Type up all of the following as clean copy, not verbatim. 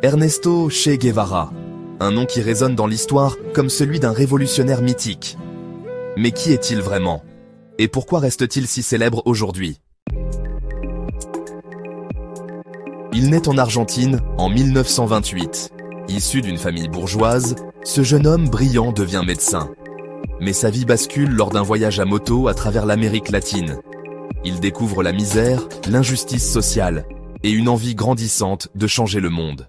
Ernesto Che Guevara, un nom qui résonne dans l'histoire comme celui d'un révolutionnaire mythique. Mais qui est-il vraiment? Et pourquoi reste-t-il si célèbre aujourd'hui? Il naît en Argentine en 1928. Issu d'une famille bourgeoise, ce jeune homme brillant devient médecin. Mais sa vie bascule lors d'un voyage à moto à travers l'Amérique latine. Il découvre la misère, l'injustice sociale et une envie grandissante de changer le monde.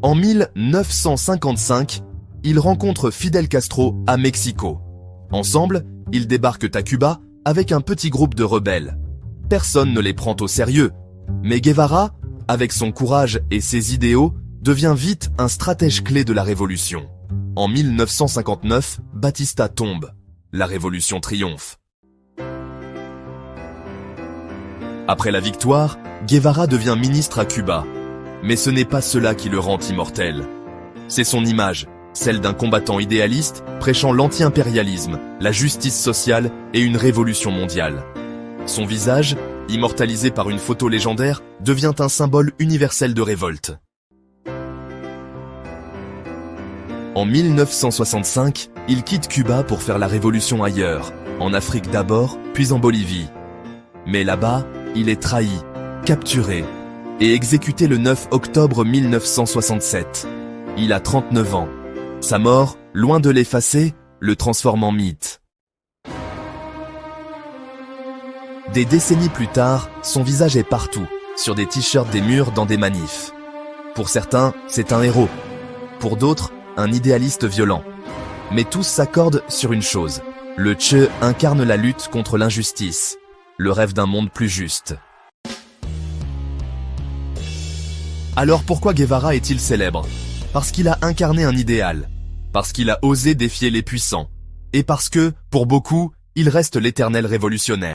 En 1955, il rencontre Fidel Castro à Mexico. Ensemble, ils débarquent à Cuba avec un petit groupe de rebelles. Personne ne les prend au sérieux, mais Guevara, avec son courage et ses idéaux, devient vite un stratège clé de la révolution. En 1959, Batista tombe. La révolution triomphe. Après la victoire, Guevara devient ministre à Cuba. Mais ce n'est pas cela qui le rend immortel. C'est son image, celle d'un combattant idéaliste prêchant l'anti-impérialisme, la justice sociale et une révolution mondiale. Son visage, immortalisé par une photo légendaire, devient un symbole universel de révolte. En 1965, il quitte Cuba pour faire la révolution ailleurs, en Afrique d'abord, puis en Bolivie. Mais là-bas, il est trahi, capturé et exécuté le 9 octobre 1967. Il a 39 ans. Sa mort, loin de l'effacer, le transforme en mythe. Des décennies plus tard, son visage est partout, sur des t-shirts des murs dans des manifs. Pour certains, c'est un héros. Pour d'autres, un idéaliste violent. Mais tous s'accordent sur une chose. Le Che incarne la lutte contre l'injustice, le rêve d'un monde plus juste. Alors pourquoi Guevara est-il célèbre? Parce qu'il a incarné un idéal, parce qu'il a osé défier les puissants, et parce que, pour beaucoup, il reste l'éternel révolutionnaire.